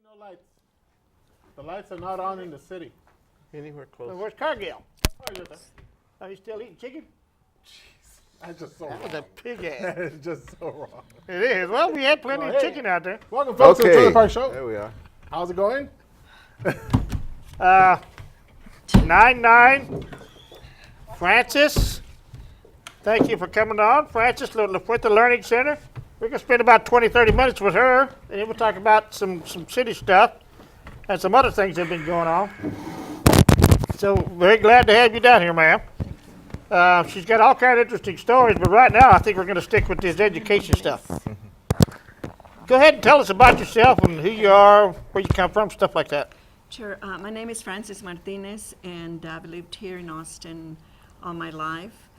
No lights. The lights are not on in the city. Anywhere Well, close. where's Cargill? Oh, you're there. Are you still eating chicken? That's just so That was wrong. a pig ass. That is just so wrong. It is. Well, we had plenty Well, of hey. chicken out there. Welcome, folks, to the Trailer Okay, Park Show. there we are. How's it going? 9-9. Francis, thank you for coming on. Francis, La Fuente Learning Center. We're going to spend about 20, 30 minutes with her, and then we'll talk about some city stuff and some other things that have been going on. So, very glad to have you down here, ma'am. She's got all kind of interesting stories, but right now I think we're going to stick with this education stuff. Go ahead and tell us about yourself and who you are, where you come from, stuff like that. Sure. My name is Francis Martinez, and I've lived here in Austin all my life.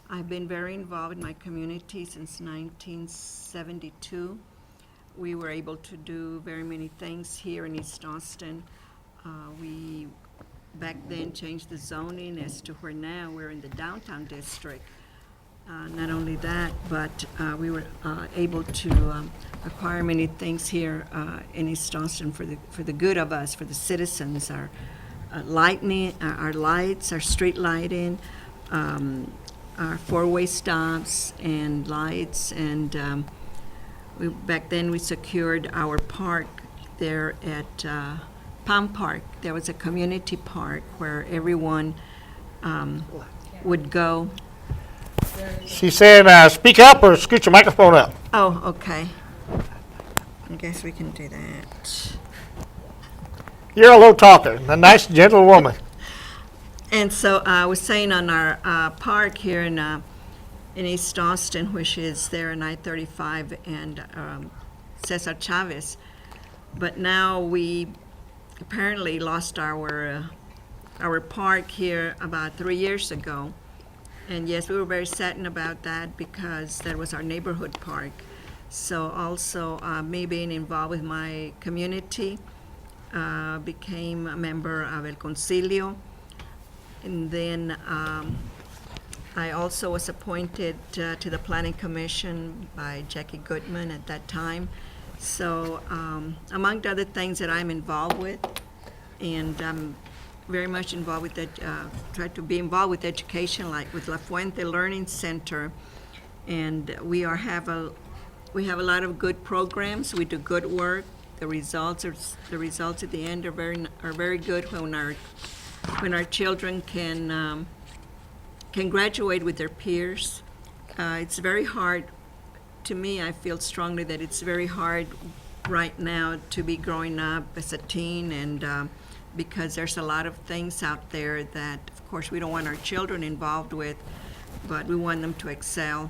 I've been very involved in my community since 1972. We were able to do very many things here in East Austin. We back then changed the zoning as to where now we're in the downtown district. Not only that, but we were able to acquire many things here in East Austin for the good of us, for the citizens. Our lightning, our lights, our street lighting, our four-way stops and lights, and back then we secured our park there at Palm Park. There was a community park where everyone would go. She's saying, speak up or scoot your microphone up. Oh, okay. I guess we can do that. You're a low talker, a nice, gentle woman. And so I was saying on our park here in East Austin, which is there in I-35 and Cesar Chavez, but now we apparently lost our park here about 3 years ago. And yes, we were very saddened about that because that was our neighborhood park. So also me being involved with my community, became a member of El Concilio. And then I also was appointed to the Planning Commission by Jackie Goodman at that time. So among the other things that I'm involved with, and I'm very much involved with that, try to be involved with education, like with La Fuente Learning Center. And we have a lot of good programs. We do good work. The results at the end are very good when our children can graduate with their peers. It's very hard, to me, I feel strongly that it's very hard right now to be growing up as a teen, and because there's a lot of things out there that, of course, we don't want our children involved with, but we want them to excel.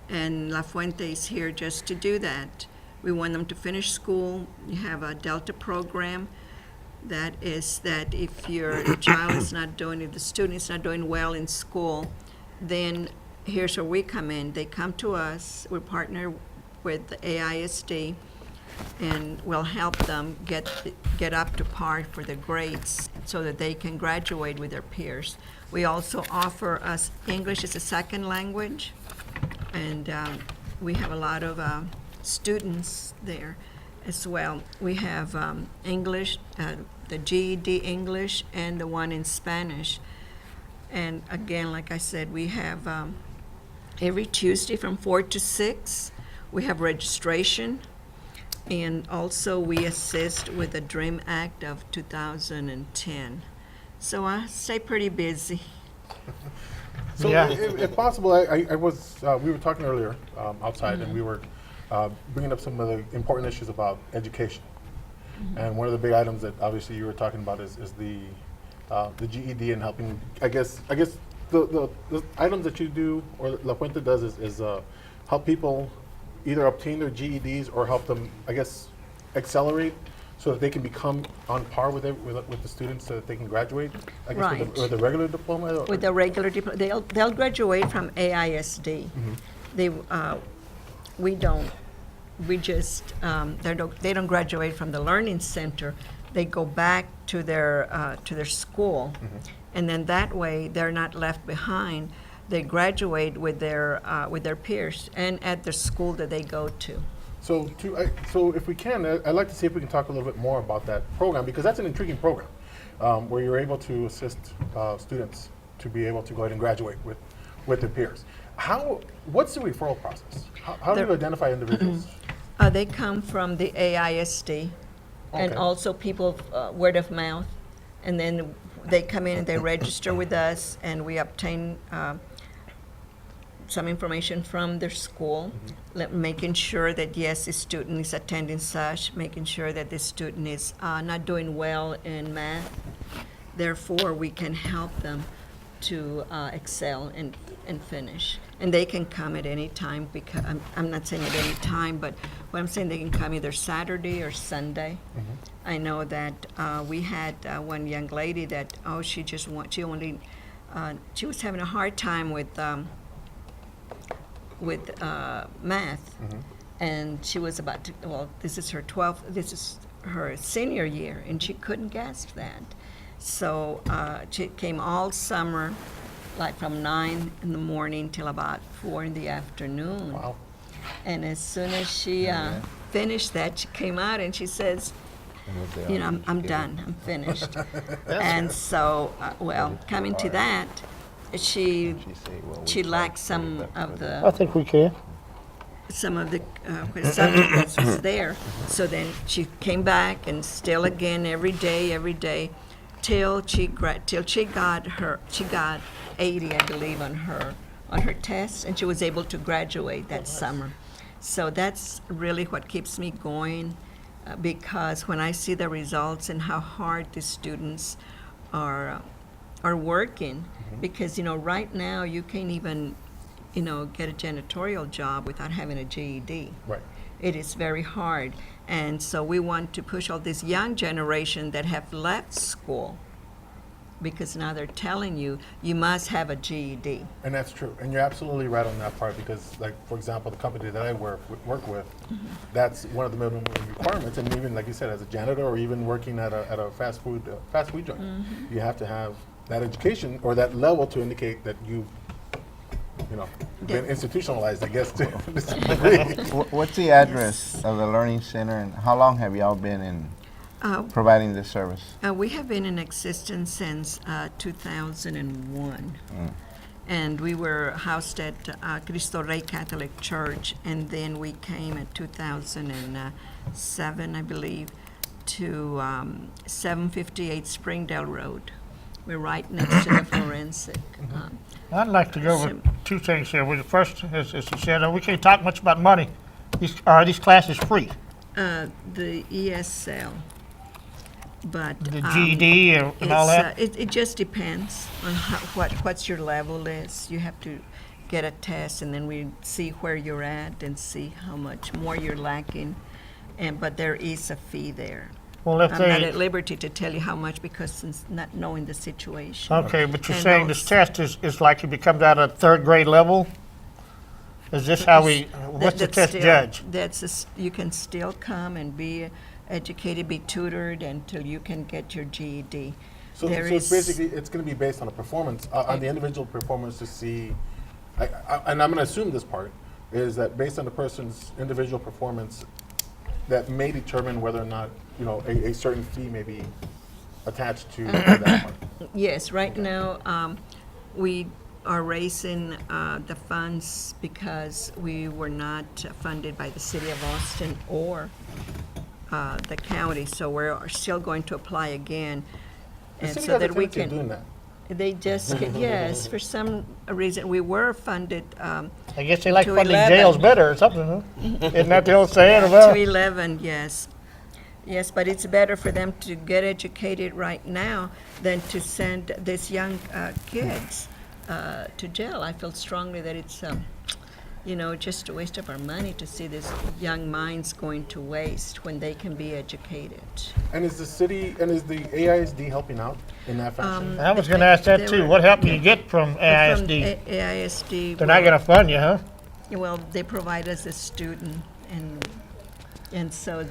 And La Fuente is here just to do that. We want them to finish school. You have a Delta program. That is that if your child is not doing, if the student is not doing well in school, then here's where we come in. They come to us, we partner with the AISD, and we'll help them get up to par for their grades so that they can graduate with their peers. We also offer us English as a second language, and we have a lot of students there as well. We have English, the GED English, and the one in Spanish. And again, like I said, we have every Tuesday from 4 to 6, we have registration. And also we assist with the DREAM Act of 2010. So I stay pretty busy. So, Yeah. if possible, I was, we were talking earlier outside, and we were bringing up some of the important issues about education. And one of the big items that obviously you were talking about is the GED and helping, I guess the items that you do, or La Fuente does, is help people either obtain their GEDs or help them, I guess, accelerate so that they can become on par with the students so that they can graduate, I guess, Right. with the regular diploma? Or? With the regular diploma, they'll graduate from AISD. They we don't. We just they don't graduate from the learning center. They go back to their school, and then that way they're not left behind. They graduate with their peers and at the school that they go to. So if we can, I'd like to see if we can talk a little bit more about that program, because that's an intriguing program, where you're able to assist students to be able to go ahead and graduate with their peers. What's the referral process? How do you identify individuals? They come from the AISD, and Okay. also people, word of mouth. And then they come in and they register with us, and we obtain some information from their school, making sure that, yes, the student is attending such, making sure that the student is not doing well in math. Therefore, we can help them to excel and finish. And they can come at any time, because I'm not saying at any time, but what I'm saying, they can come either Saturday or Sunday. I know that we had one young lady that, she was having a hard time with math, and she was about to, this is her senior year, and she couldn't grasp that. So she came all summer, like from 9 in the morning till about 4 in the afternoon. Wow. And as soon as she finished that, she came out and she says, I'm done, I'm finished. And so, coming to that, she lacked some of the I think we can. subjects was there. So then she came back and still again every day, till she got 80, I believe, on her test, and she was able to graduate that summer. So that's really what keeps me going, because when I see the results and how hard the students are working, because right now you can't even get a janitorial job without having a GED. Right. It is very hard, and so we want to push all this young generation that have left school, because now they're telling you must have a GED. And that's true, and you're absolutely right on that part, because, like, for example, the company that I work with, that's one of the minimum requirements. And even, like you said, as a janitor or even working at a fast food joint, you have to have that education or that level to indicate that you've been institutionalized, I guess, to some degree. What's the address of the Learning Center, and how long have y'all been in providing this service? We have been in existence since 2001. And we were housed at Cristo Rey Catholic Church, and then we came in 2007, I believe, to 758 Springdale Road. We're right next to the forensic. I'd like to go over two things here. The first, as you said, we can't talk much about money. Are these classes free? The ESL, but The GED and all that? It just depends on what's your level is. You have to get a test, and then we see where you're at and see how much more you're lacking. But there is a fee there. Well, if I'm not they, at liberty to tell you how much, because since not knowing the situation. okay, but you're And saying this test is like it becomes at a third grade level? Is this how what's the That's test still- judge? You can still come and be educated, be tutored until you can get your GED. So There it's is- basically, it's going to be based on a performance, on the individual performance to see, and I'm going to assume this part, is that based on the person's individual performance, that may determine whether or not, a certain fee may be attached to that part. Yes, right now, we are raising the funds because we were not funded by the city of Austin or the county, so we're still going to apply again. The And city so has a that we tendency of can, doing that. they just, yes, for some reason, we were funded I guess they like to funding 11. jails better or something, huh? Isn't that the old saying to about? 11, yes. Yes, but it's better for them to get educated right now than to send these young kids to jail. I feel strongly that it's, just a waste of our money to see these young minds going to waste when they can be educated. And is the AISD helping out in that fashion? I was gonna ask that too. What help do you get from AISD? From AISD, They're not gonna fund you, huh? well, they provide us a student, and so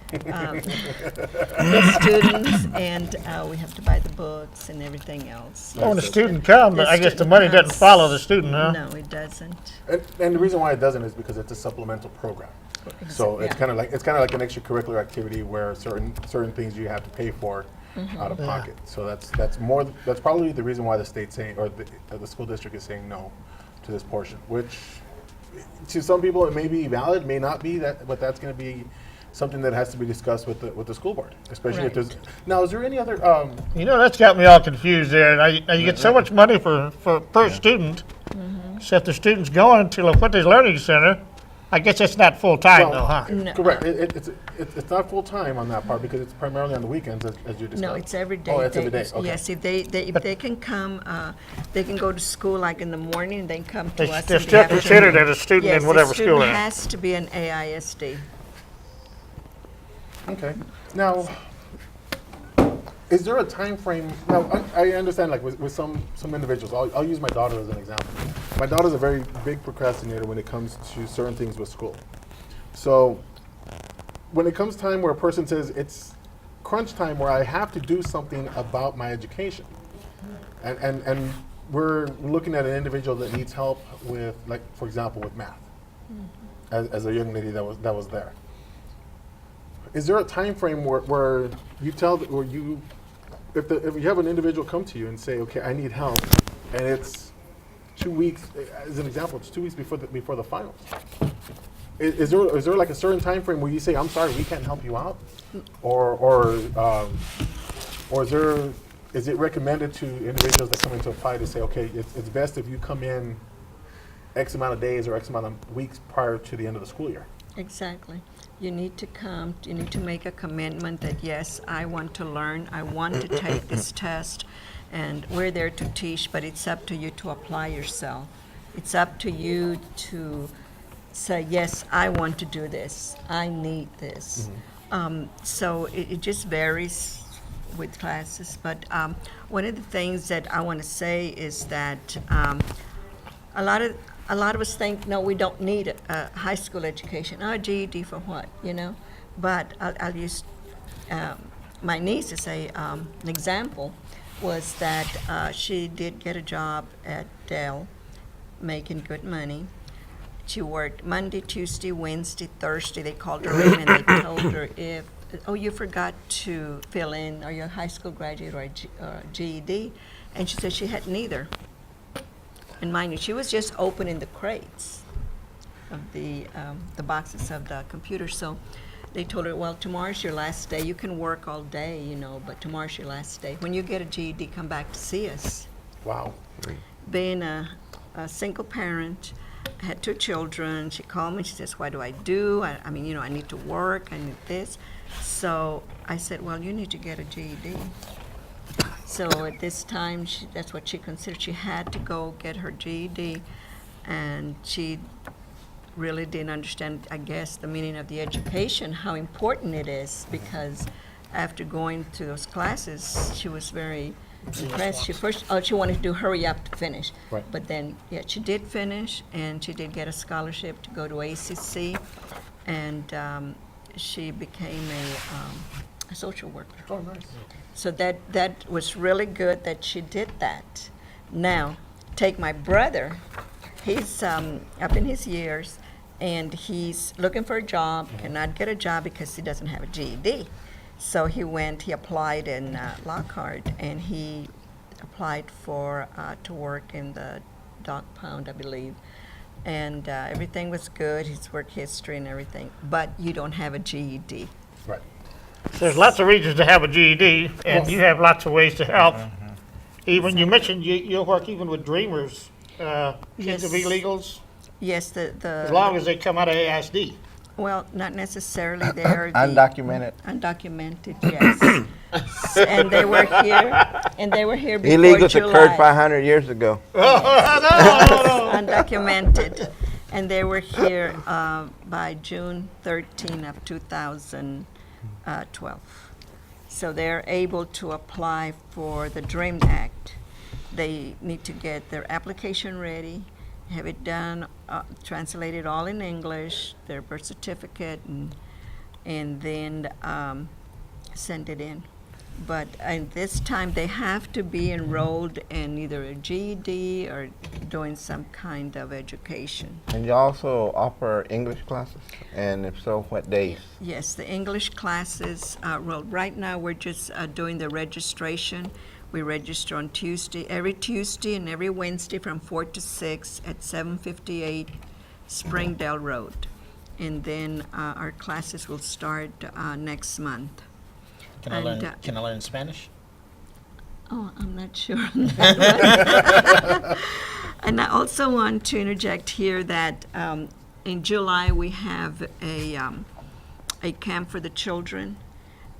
the students, and we have to buy the books and everything else. When the student comes, The I guess the student money doesn't comes. follow the student, huh? No, it doesn't. And the reason why it doesn't is because it's a supplemental program. So it's Yeah. kind of like an extracurricular activity where certain things you have to pay for out of pocket. So that's probably the reason why the state's saying, or the school district is saying no to this portion, which to some people it may be valid, may not be, but that's going to be something that has to be discussed with the school board, especially if there's. Now, is there any other? You know, that's got me all confused there. Now you get so much money per student. So if the student's going to La Fuente's Learning Center, I guess it's not full-time though, huh? No. Correct. It's not full time on that part because it's primarily on the weekends, as you discussed. No, it's every day. Oh, it's every day. Okay. Yes, if they can come, they can go to school like in the morning, and then come to us. They're in the still afternoon. considered as a student Yes, in whatever the school student they're in. has to be an AISD. Okay. Now, is there a time frame? Now, I understand, like with some individuals. I'll use my daughter as an example. My daughter's a very big procrastinator when it comes to certain things with school. So, when it comes time where a person says it's crunch time where I have to do something about my education, and we're looking at an individual that needs help with, like, for example, with math, as a young lady that was there. Is there a time frame where you tell, or you, if you have an individual come to you and say, okay, I need help, and it's 2 weeks, as an example, it's 2 weeks before the finals. Is there like a certain time frame where you say, I'm sorry, we can't help you out, or is it recommended to individuals that come in to apply to say, okay, it's best if you come in X amount of days or X amount of weeks prior to the end of the school year? Exactly. You need to come, you need to make a commitment that, yes, I want to learn, I want to take this test, and we're there to teach, but it's up to you to apply yourself. It's up to you to say, yes, I want to do this, I need this. So it just varies with classes, but one of the things that I want to say is that a lot of us think, no, we don't need a high school education. Oh, GED for what, you know? But I'll use my niece as an example, was that she did get a job at Dell, making good money. She worked Monday, Tuesday, Wednesday, Thursday. They called her in and they told her you forgot to fill in, are you a high school graduate or a GED? And she said she had neither. And mind you, she was just opening the crates of the boxes of the computer. So they told her, well, tomorrow's your last day. You can work all day, you know, but tomorrow's your last day. When you get a GED, come back to see us. Wow. Being a single parent, had 2 children, she called me, she says, what do? I mean, you know, I need to work, I need this. So I said, well, you need to get a GED. So at this time, that's what she considered. She had to go get her GED, and she really didn't understand, I guess, the meaning of the education, how important it is, because after going to those classes, she was very impressed. She wanted to hurry up to finish. Right. But then, yeah, she did finish, and she did get a scholarship to go to ACC, and she became a social worker. Oh, nice. So that was really good that she did that. Now, take my brother. He's up in his years, and he's looking for a job, cannot get a job because he doesn't have a GED. So he applied in Lockhart, and he applied to work in the dog pound, I believe. And everything was good, his work history and everything, but you don't have a GED. Right. There's lots of reasons to have a GED, and you have lots of ways to help. Even you mentioned you'll work even with Dreamers, kids of Yes. illegals, Yes, as long as they come out of ASD. well, not necessarily. They're Undocumented. undocumented, yes. And they were here before Illegal July. occurred 500 years ago. Undocumented, and they were here by June 13 of 2012. So they're able to apply for the DREAM Act. They need to get their application ready, have it done, translated all in English, their birth certificate, and then send it in. But at this time, they have to be enrolled in either a GED or doing some kind of education. And you also offer English classes? And if so, what days? Yes, the English classes, well, right now we're just doing the registration. We register on every Tuesday and every Wednesday from 4 to 6 at 758 Springdale Road. And then our classes will start next month. Can I learn Spanish? Oh, I'm not sure on that one. And I also want to interject here that in July we have a camp for the children,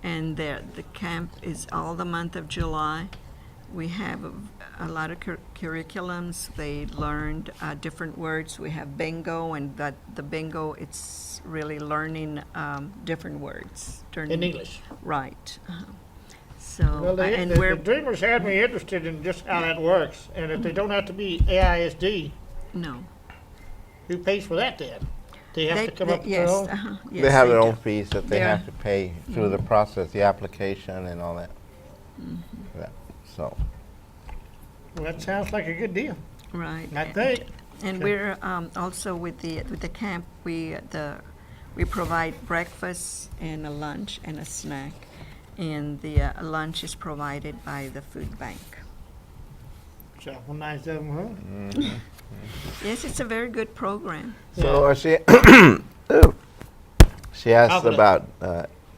and the camp is all the month of July. We have a lot of curriculums. They learned different words. We have bingo, and the bingo, it's really learning different words. In English? Right. So, Well, and the we're, Dreamers had me interested in just how that works, and if they don't have to be AISD, no. who pays for that then? They have to come up with their yes, own? yes, They have their do. own fees that they Yeah. have to pay through the process, the application and all that. Yeah, so, Well, that sounds like a good deal, Right. I think. And we're also with the camp, we provide breakfast and a lunch and a snack. And the lunch is provided by the food bank. So, well, nice of them, huh? Yes, it's a very good program. so she, she asked Confident. about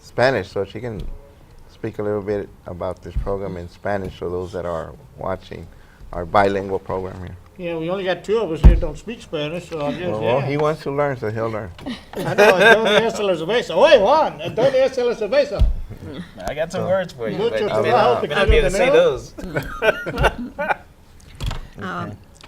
Spanish, so she can speak a little bit about this program in Spanish for those that are watching our bilingual program here. Yeah, we only got 2 of us here that don't speak Spanish, so I guess, Well, yeah. he wants to learn, so he'll learn. I know, ¿dónde es la cerveza? Wait, Juan, ¿dónde es la cerveza? I got some words for you, Mucho but trabajo, I may not be able to say pequeño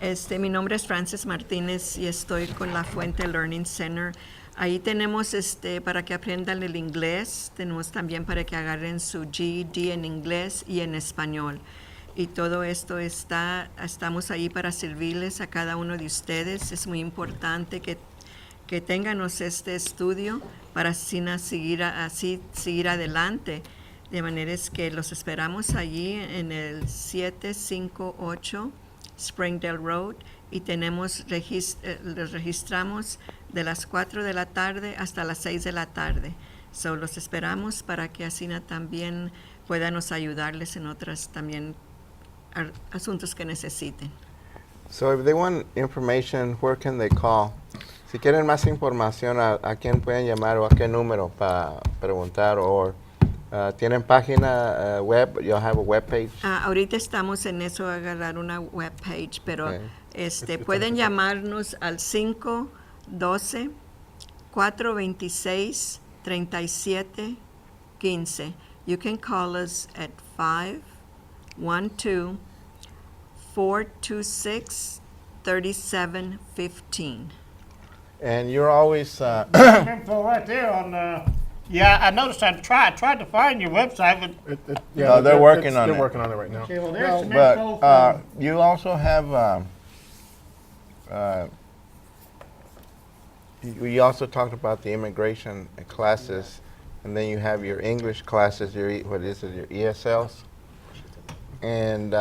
those. Mi nombre es Frances Martínez y estoy con La Fuente Learning Center. Ahí tenemos para que aprendan el inglés, tenemos también para que agarren su GED en inglés y en español. Y todo esto estamos ahí para servirles a cada uno de ustedes. Es muy importante que tenganos este estudio para así seguir adelante. De manera es que los esperamos allí en el 758 Springdale Road y los registramos de las 4 de la tarde hasta las 6 de la tarde. So, los esperamos para que así también puedan ayudarles en otras también asuntos que necesiten. So if they want information, where can they call? Si quieren más información, ¿a quién pueden llamar o a qué número para preguntar? O ¿tienen página web? You have a web page? Ahorita estamos en eso, agarrar una web page, pero Okay. Pueden llamarnos al 512-426-3715. You can call us at 512-426-3715. And you're always, Info right there on, yeah, I noticed I tried to find your website, but, No, they're working on it. They're working on it right now. okay, well, there's some but info from, you also have, you also talked about the immigration classes, and then you have your English classes, your ESLs? And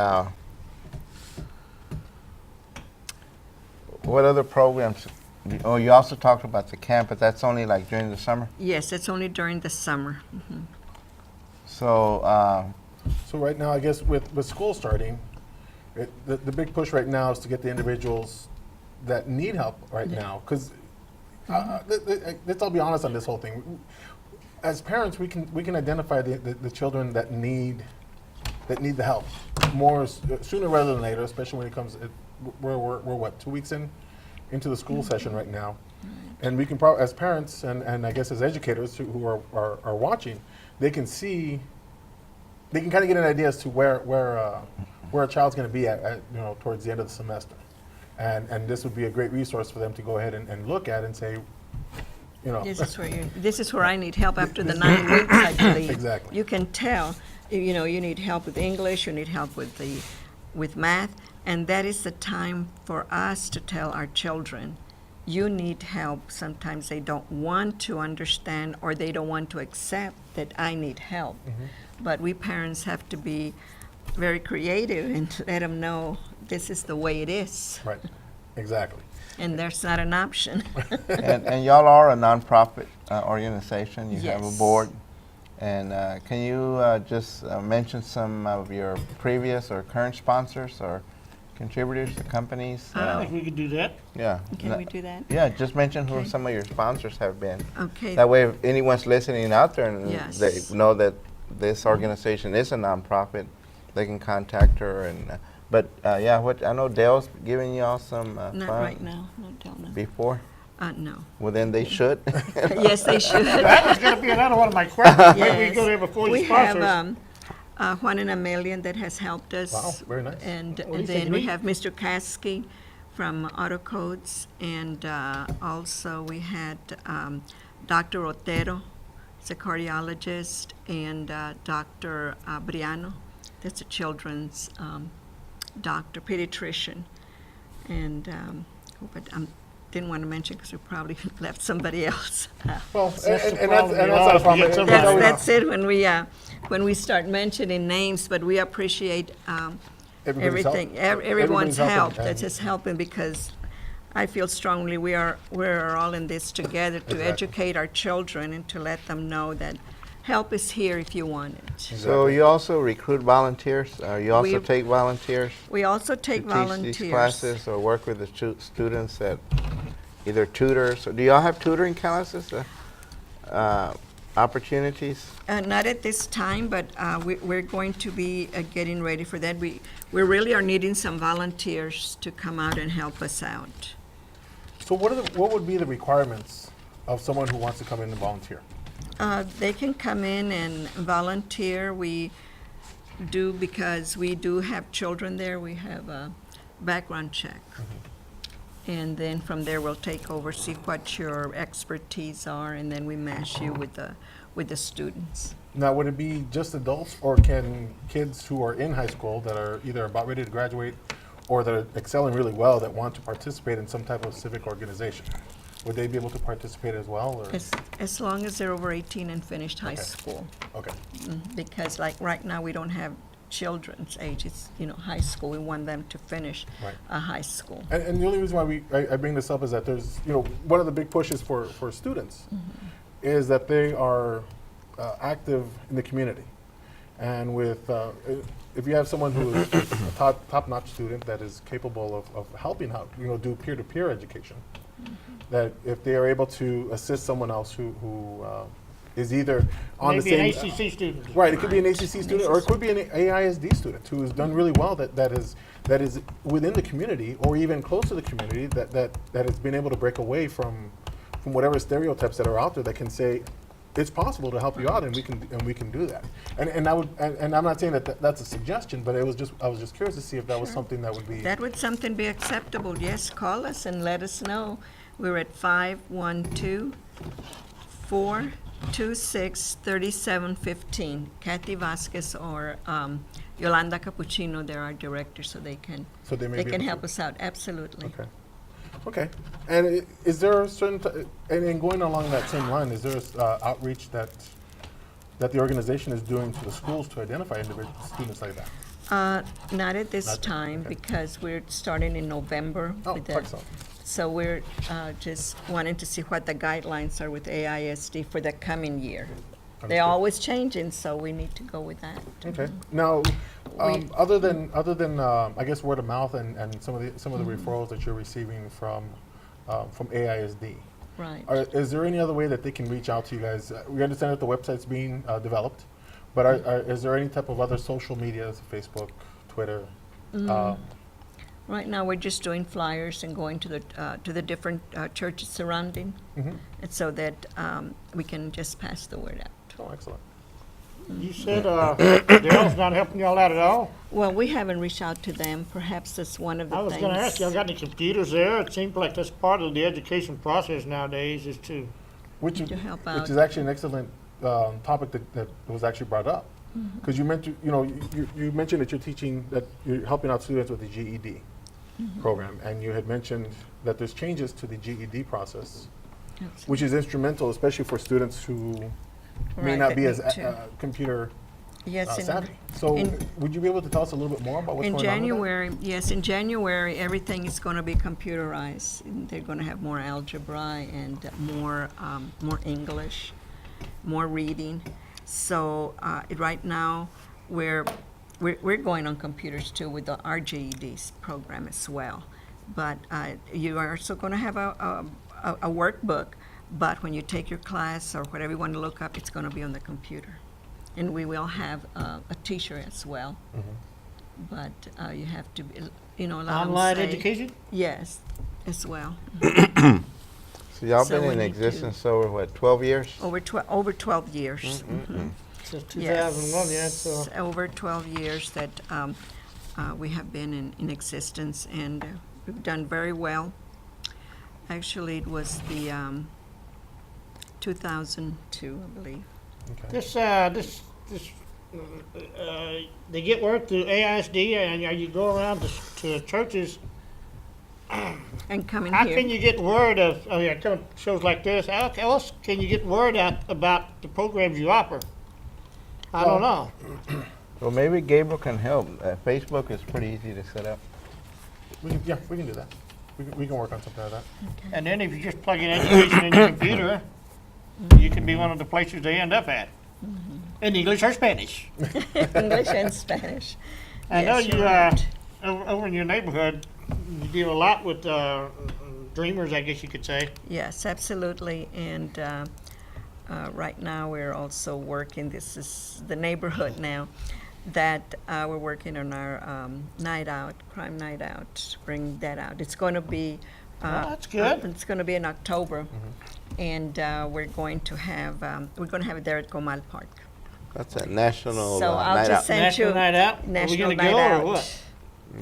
what other programs? Oh, you also talked about the camp, but that's only like during the summer? Yes, it's only during the summer. Mhm. So, So right now, I guess with school starting, the big push right now is to get the individuals that need help right now. Because let's all be honest on this whole thing. As parents, we can identify the children that need the help more sooner rather than later, especially when it comes. We're what, 2 weeks into the school session right now, and we can as parents and I guess as educators who are watching, they can kind of get an idea as to where a child's going to be at towards the end of the semester, and this would be a great resource for them to go ahead and look at and say, This is where I need help after the 9 weeks, I believe. Exactly. You can tell, you need help with English, you need help with math, and that is the time for us to tell our children, you need help, sometimes they don't want to understand or they don't want to accept that I need help. But we parents have to be very creative and to let them know this is the way it is, Right, exactly. and there's not an option. And y'all are a nonprofit organization. You have a Yes. board. And can you just mention some of your previous or current sponsors or contributors to companies? I think we could do that. Yeah. Can we do that? Yeah, just mention who Okay. some of your sponsors have been. Okay. That way, if anyone's listening out there and Yes. they know that this organization is a nonprofit, they can contact her. And but yeah, what I know Dale's giving y'all some Not funds right now, not till now. before. No. Well, then they should. Yes, they should. That was gonna be another one of my questions. Maybe we Yes. go there before you We sponsors. have Juan and Amelia that has helped us. Wow, very nice. And What do you then think, we Lee? have Mr. Kasky from Autocodes, and also we had Dr. Otero, he's a cardiologist, and Dr. Briano, that's a children's doctor, pediatrician. And but I didn't want to mention because we probably left somebody else. Well, That's the and problem. that's You not a always problem. get somebody. always- That's it when we start mentioning names, but we appreciate everybody's help. everything, everyone's helping, help and- that's just helping, because I feel strongly we're all in this together to Exactly. educate our children and to let them know that help is here if you want it. So you also recruit volunteers? You also We- take volunteers We also to take teach volunteers. these classes or work with the students that either tutors? Or do y'all have tutoring classes, opportunities? Not at this time, but we're going to be getting ready for that. We really are needing some volunteers to come out and help us out. So what would be the requirements of someone who wants to come in and volunteer? They can come in and volunteer. We do, because we do have children there, we have a background check. And then from there, we'll take over, see what your expertise are, and then we match you with the students. Now, would it be just adults, or can kids who are in high school that are either about ready to graduate or that are excelling really well that want to participate in some type of civic organization, would they be able to participate as well? Or? As long as they're over 18 and finished high Okay. school. Okay. Because like right now, we don't have children's age, it's, high school. We want them to finish Right. high school. And the only reason why I bring this up is that there's, one of the big pushes for students is that they are active in the community. And with, if you have someone who is a top-notch student that is capable of helping out, do peer-to-peer education, that if they are able to assist someone else who is either on Maybe the an same... ACC student. Right, it could be an ACC student, or it could be an AISD student who has done really well, that is within the community, or even close to the community, that has been able to break away from whatever stereotypes that are out there, that can say, it's possible to help you out, and we can do that. And I'm not saying that that's a suggestion, but I was just curious to see if that was something that would be... That would something be acceptable, yes, call us and let us know. We're at 512-426-3715. Kathy Vasquez or Yolanda Capuchino, they're our directors, so they can So they may they be can able help to- us out, absolutely. Okay. Okay. And is there a certain, and going along that same line, is there outreach that the organization is doing to the schools to identify individual students like that? Not at this Not- time, okay. because we're starting in November. Oh, with the- excellent. So we're just wanting to see what the guidelines are with AISD for the coming year. They're Understood. always changing, so we need to go with that. Okay. Now, We- other than I guess word of mouth and some of the referrals that you're receiving from AISD, Right. is there any other way that they can reach out to you guys? We understand that the website's being developed, but is there any type of other social media, Facebook, Twitter? Right now, we're just doing flyers and going to the different churches surrounding, Mhm. and so that we can just pass the word out. Oh, excellent. You said Dale's not helping y'all out at all? Well, we haven't reached out to them. Perhaps that's one of the I was things. gonna ask, y'all got any computers there? It seems like that's part of the education process nowadays, is to, Which To help which out. is actually an excellent topic that was actually brought up. Because you mentioned, you mentioned that you're helping out students with the GED. program, and you had mentioned that there's changes to the GED process, which is instrumental, especially for students who may Right, not that be as need to- computer Yes, savvy. So in- would you be able to tell us a little bit more about what's in going on with that? January, yes, in January, everything is going to be computerized. And they're going to have more algebra and more English, more reading. So right now, we're going on computers too with our GEDs program as well. But you are also going to have a workbook. But when you take your class or whatever you want to look up, it's going to be on the computer. And we will have a teacher as well. But you have to, allow them Online say- education? Yes, as well. So y'all So been we in need to- existence over, what, 12 years? Over 12 years. Since Yes, 2001, yeah, so. over 12 years that we have been in existence, and we've done very well. Actually, it was the 2002, I believe. They get word through AISD, and you go around to churches. And coming How here. can you get word of, come to shows like this, how else can you get word out about the programs you offer? I don't know. Well, maybe Gabriel can help. Facebook is pretty easy to set up. We can do that. We can work on something like that. And then if you just plug in education in your computer, you can be one of the places they end up at. In English or Spanish. English and Spanish. I know Yes, you, you're right. over in your neighborhood, you deal a lot with dreamers, I guess you could say. Yes, absolutely. And right now, we're also working, this is the neighborhood now, that we're working on our night out, crime night out, bring that out. It's going to be. that's good. It's going to be in October. And we're going to have it there at Comal Park. That's a national So I'll night just out. send National you. night out? Are we National gonna night go or out. what?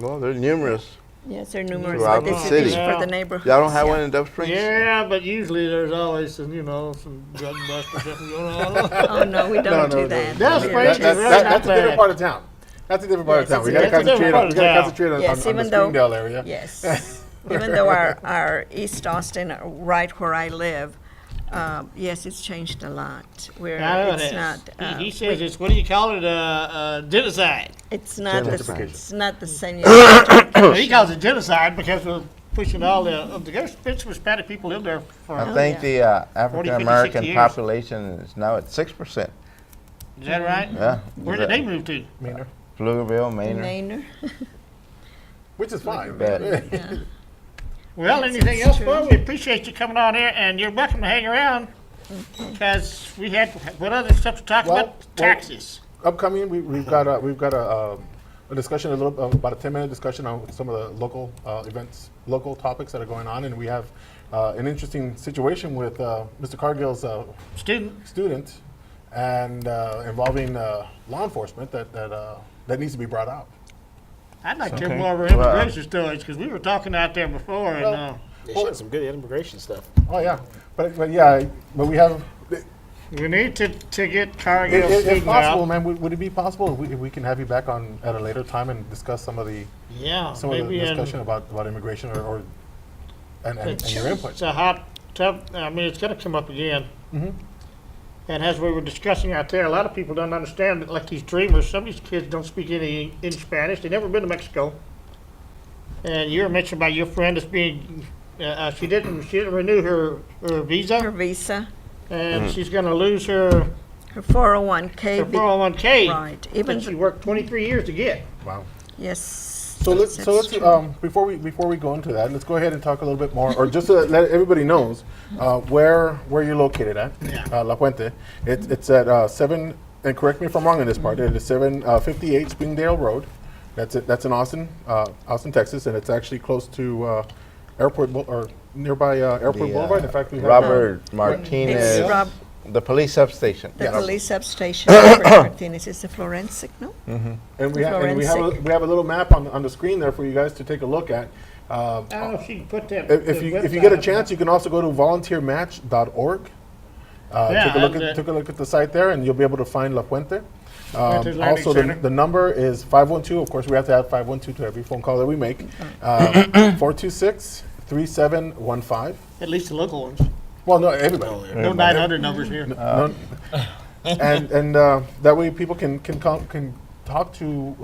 Well, there are numerous. Yes, there are numerous, Throughout but the this is city. for the neighborhood. Y'all don't have one in Dove Springs? Yeah, but usually there's always some, some drug bust or something going on. Oh, no, we don't do that. That's We're crazy. just- Really not That's a different bad. part of town. That's a different part of Yes, town. We it's a gotta different part of town. concentrate on Yes, the even though- Springdale area. Yes. Even though our East Austin, right where I live, yes, it's changed a lot. Where I know it it's is. not. He says it's, what do you call it, genocide. It's not the, Gentrification. it's not the same. Yes, He calls it genocide because we're pushing all there's been some Hispanic people live there for, I think the 40, African 50, American 60 years. population is now at 6%. is that right? Yeah. Where did they move to? Maynard. Pflugerville, Maynard. Manor. Which is fine. Bet. Well, Yes, anything it's else, true. Boy? We appreciate you coming on here, and you're welcome to hang around, because we had, what other stuff to talk Well, about? Taxes. Upcoming, we've got a discussion, about a 10-minute discussion on some of the local events, local topics that are going on, and we have an interesting situation with Mr. Cargill's student and involving law enforcement that needs to be brought out. I'd like to hear Okay. more of our immigration stories, because we were talking out there before, and, Well, They showed some good immigration stuff. Oh yeah, but we have. we need to get If Cargill's student possible, out. man, would it be possible if we can have you back on at a later time and discuss some of the Maybe discussion about immigration and your input? It's a hot tub, it's gonna come up again. Mhm. And as we were discussing out there, a lot of people don't understand that, like these dreamers, some of these kids don't speak any Spanish, they've never been to Mexico. And you were mentioning about your friend that's being, she didn't renew her Her visa, visa, and she's gonna lose her her 401k. 401k. Right, That even, she worked 23 years to get. Wow. yes. So let's that's true. before we go into that, let's go ahead and talk a little bit more, or just to let everybody knows where you're located at, La Puente. It's at 7. And correct me if I'm wrong in this part. It is 758 Springdale Road. That's in Austin, Texas, and it's actually close to nearby Airport Boulevard. In fact, we have Robert It's Martinez, Rob, the police substation. the Yes. police substation, Robert Martinez, is the forensic, no? And we have Forensic. a little map on the screen there for you guys to take a look at. I don't know if she can put that. If you get a chance, you can also go to volunteermatch.org, Yeah, Take a look and, at take a look at the site there, and you'll be able to find La Fuente. Fuente's Learning Also, Center. the number is 512. Of course, we have to add 512 to every phone call that we make. 426-3715. At least the local ones. Well, no, everybody. No 900 numbers here. No, and that way people can talk to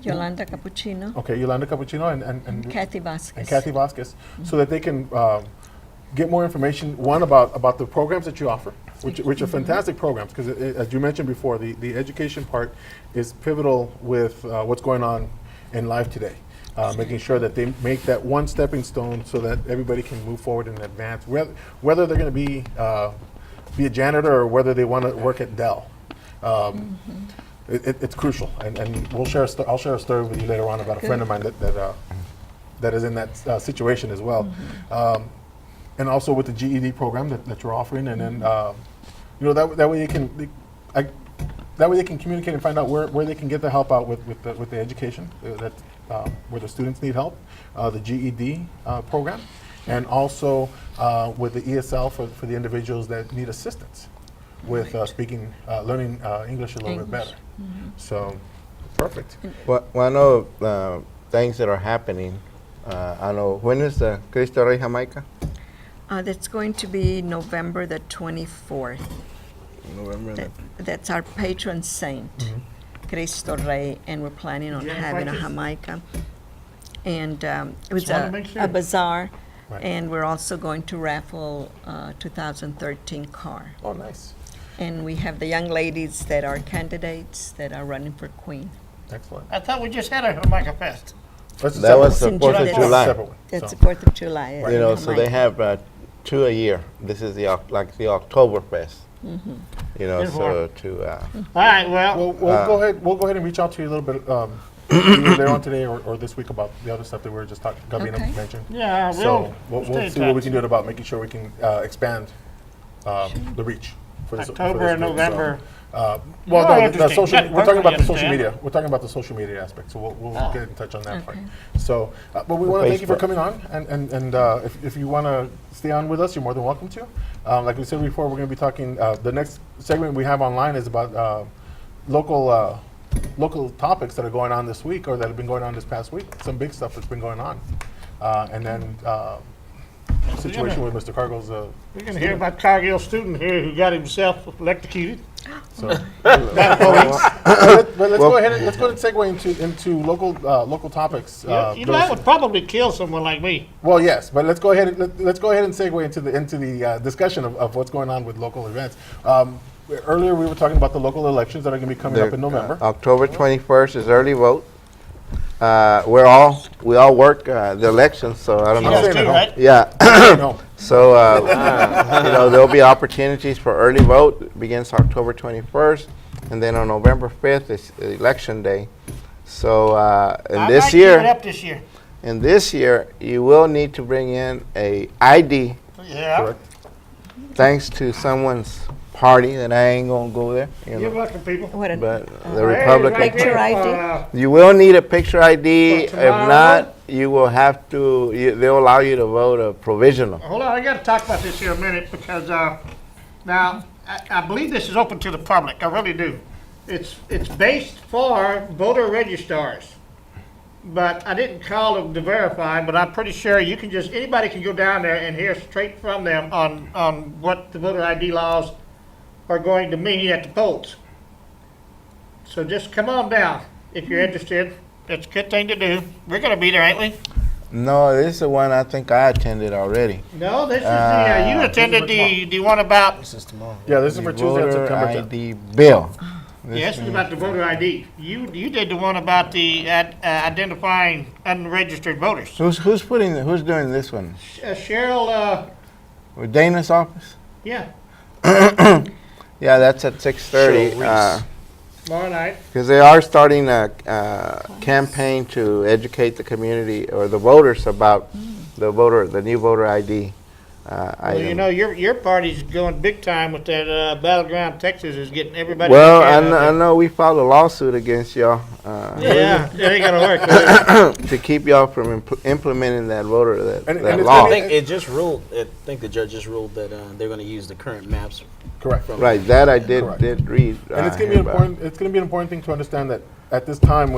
Yolanda Cappuccino, okay, Yolanda Cappuccino and Kathy Vasquez. and Kathy Vasquez, so that they can get more information, one, about the programs that you offer, which are fantastic programs, because as you mentioned before, the education part is pivotal with what's going on in life today. Making sure that they make that one stepping stone so that everybody can move forward and advance, whether they're going to be a janitor or whether they want to work at Dell. It's crucial, and I'll share a story with you later on about a friend of mine that is in that situation as well, and also with the GED program that you're offering, and then that way they can communicate and find out where they can get the help out with the education where the students need help, the GED program, and also with the ESL for the individuals that need assistance with learning English a little bit better. So, perfect. One of the things that are happening, I know, when is the Cristo Rey Jamaica? That's going to be November the 24th. November. That's our patron saint, Cristo Rey, and we're planning on Yeah, having a breakfast? Jamaica. And it was Just wanted to make sure. a bazaar, Right. and we're also going to raffle 2013 car. Oh, nice. And we have the young ladies that are candidates that are running for queen. Excellent. I thought we just had a Jamaica Fest. That's a That separate was the one. in 4th of July. July. Separate one. That's So, the 4th of July. You know, so they have 2 a year. This is the Oktoberfest. You know, so to All right, well, We'll go ahead. We'll go ahead and reach out to you a little bit either later on today or this week about the other stuff that we were just talking. Gabina Okay. mentioned. yeah, So we'll we'll stay in see what we touch. can do about making sure we can expand the reach for this. October for this and group. November. Well, More no, the interesting. social. Yeah, We're talking about the perfectly social media. understand. We're talking about the social media aspect. So we'll Ah. get in touch on that part. Okay. So, but we want to thank you for Facebook. coming on, and if you want to stay on with us, you're more than welcome to. Like we said before, we're going to be talking. The next segment we have online is about local topics that are going on this week or that have been going on this past week. Some big stuff that's been going on, and then situation with Mr. Cargill's. We're going to hear about Cargill's student here who got himself electrocuted. So, but let's go ahead and segue into local topics. You know, that would probably kill someone like me. Well, yes, but let's go ahead and segue into the discussion of what's going on with local events. Earlier, we were talking about the local elections that are going to be coming up in November. October 21st is early vote. We all work the elections, so I don't She know. does saying too, at right? Yeah. No. So, there'll be opportunities for early vote. It begins October 21st, and then on November 5th is election day. So, I and might this keep it year, up this year. you will need to bring in a ID, Yeah. Correct. thanks to someone's party that I ain't gonna go there. You You're know, welcome, people. What a, but the Hey, Republican. right Picture here, ID? You will need a picture ID. For If tomorrow? not, you will have to. They'll allow you to vote a provisional. Hold on, I got to talk about this here a minute because now I believe this is open to the public. I really do. It's based for voter registrars, but I didn't call them to verify. But I'm pretty sure you can anybody can go down there and hear straight from them on what the voter ID laws are going to mean at the polls. So just come on down if you're interested. It's a good thing to do. We're going to be there, ain't we? No, this is the one I think I attended already. No, this is you attended the one about. This is tomorrow. Yeah, this is for Tuesday, on Voter September 10th. ID bill. Yes, it's about the voter ID. You did the one about the identifying unregistered voters. Who's doing this one? Cheryl, With Dana's office? yeah, Yeah, that's at 6:30. Cheryl Reese. tomorrow night. Because they are starting a campaign to educate the community or the voters about the new voter ID Well, item. you know, your party's going big time with that Battleground Texas is getting everybody. Well, in I Canada. know, I know we filed a lawsuit against y'all Yeah, it ain't gonna work. is it? to keep y'all from implementing that voter, that And that it's law. I think it just ruled. I think the judge just ruled that they're going to use the current maps. Correct. Right, that I did Correct. read. And it's going to be hear about. important. It's going to be an important thing to understand that at this time,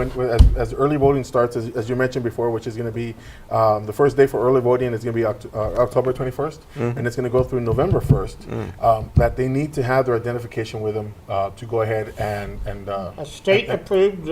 as early voting starts, as you mentioned before, which is going to be the first day for early voting is going to be October 21st, and it's going to go through November 1st. That they need to have their identification with them to go ahead and A state approved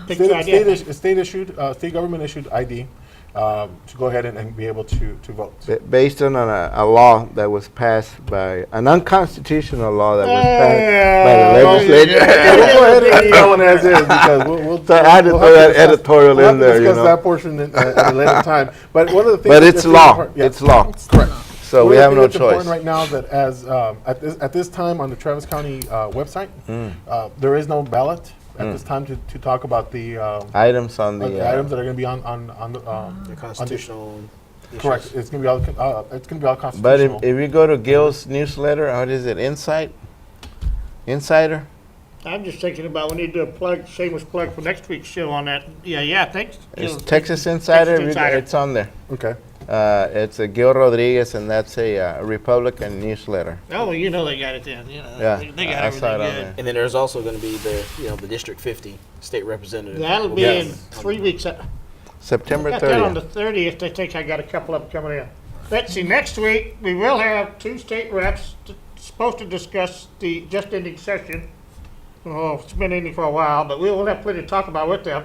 picture ID. state government issued ID to go ahead and be able to vote. Based on a law that was passed by, an unconstitutional law that was passed by the legislature. Yeah, we'll go ahead and leave that one as is because we'll So I had to we'll throw have that editorial we'll have in to there, you discuss know. that portion at a later time. But one of the things. But that's it's really law, important- yeah. it's law. Correct. So One we of the have things no that's important choice. right now that as at this time on the Travis County website, there is no ballot at this time to talk about the Items on the the, items that are going to be on the The constitutional. issues. correct. It's going to be all it's going to be all but constitutional. if you go to Gil's newsletter, what is it, Insider? I'm just thinking about, we need to do a plug, shameless plug for next week's show on that. Yeah, thanks. It's Gil. Texas Insider, Texas Insider. it's on there. Okay. It's a Gil Rodriguez, and that's a Republican newsletter. Oh, well, you know they got it then, you know. Yeah, They got I saw it everything on good. there. And then there's also going to be the District 50 state representative. That'll be in 3 weeks. September Got that on the 30th. 30th. I think I got a couple of them coming in. Let's see, next week, we will have 2 state reps supposed to discuss the just ending session. Oh, it's been ending for a while, but we will have plenty to talk about with them,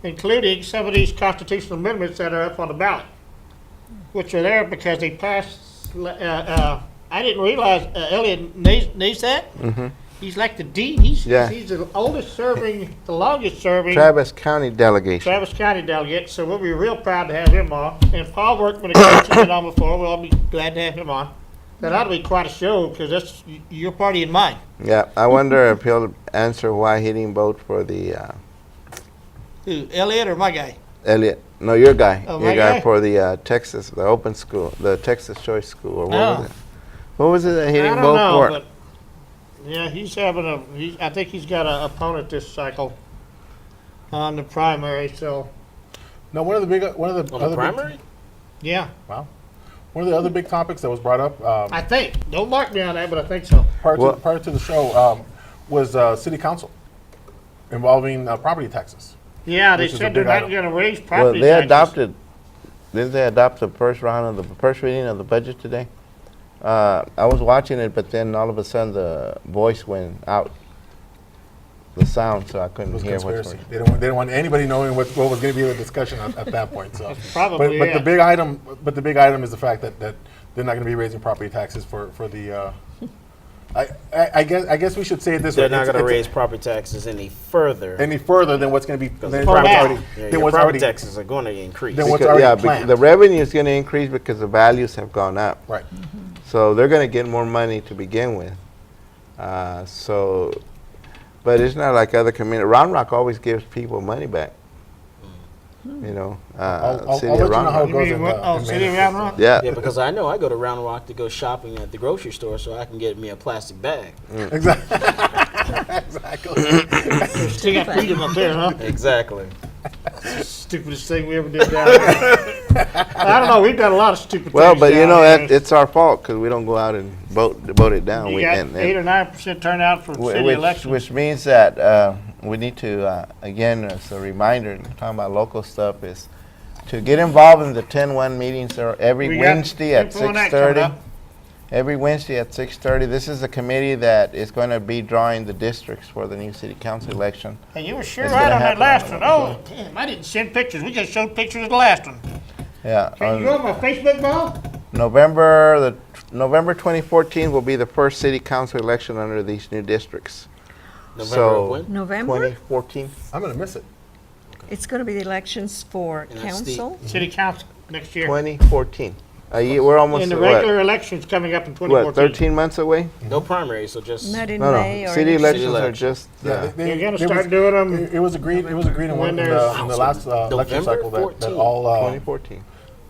including some of these constitutional amendments that are up on the ballot, which are there because they passed, I didn't realize Elliot knows that. He's like the dean. Yeah. He's the oldest serving, the longest serving Travis County delegation. Travis County delegate, so we'll be real proud to have him on. And Paul Workman, has been on before, we'll all be glad to have him on. That ought to be quite a show, because that's your party and mine. Yeah, I wonder if he'll answer why he didn't vote for the Who, Elliot or my guy? Elliot. No, your guy. Oh, Your my guy guy? for the Texas, the open school, the Texas Choice School, or what Oh. was it? What was it that he I didn't don't vote know, for? but, yeah, he's having I think he's got an opponent this cycle on the primary, so, Now, one of the On other the primary? yeah, one of the other big topics that was brought up I think. Don't mark me on that, but I think so. prior to the show was city council involving property taxes. Yeah, they Which is a said they're big not item. gonna raise Well, property they taxes. adopted, didn't they adopt the first reading of the budget today? I was watching it, but then all of a sudden the voice went out, the sound, so I It couldn't was hear what's conspiracy. going. They didn't want anybody knowing what was going to be the discussion at that point. So, Probably, but yeah. the big item is the fact that they're not going to be raising property taxes for the. I guess we should say it this They're way. not It's- going to it's raise property taxes any further. any further than what's going to be because than the what's property- already yeah, than your what's property already taxes are going to increase. Then what's already planned. the revenue is going to increase because the values have gone up. right. So they're going to get more money to begin with. But it's not like other communities. Round Rock always gives people money back. You know, I'll city let of you know Round how Rock. it goes. You mean, in City of May. Round Rock? Yeah, Yeah, because I know I go to Round Rock to go shopping at the grocery store so I can get me a plastic bag. Exactly. Exactly. Still got freedom up there, huh? Exactly. Stupidest thing we ever did down there. I don't know, we've done a lot of stupid well, things but you down know there. that it's our fault because we don't go out and vote it down. You We- got and- 8 or 9% turnout for city elections. which means that we need to again, as a reminder, talking about local stuff, is to get involved in the 10-1 meetings every We got Wednesday at info on that coming 6:30. up. Every Wednesday at 6:30. This is a committee that is going to be drawing the districts for the new city council election. And you were sure It's right gonna on that happen last on one. the Oh, damn, I didn't send pictures. We just showed pictures of the last one. Yeah, Can you go on my Facebook, Bob? November 2014 will be the first city council election under these new districts. November So- of when? November, 2014. I'm going to miss it. it's going to be the elections for And that's the- council. City council next year. 2014. We're almost And the what, regular elections coming up in 2014. 13 months away? No primary, so just Not in No, May no. or City anything. elections are election. just. Yeah, They're gonna there start was- doing them It was agreed. It was agreed in when in the there's- last election November cycle that 14. all 2014.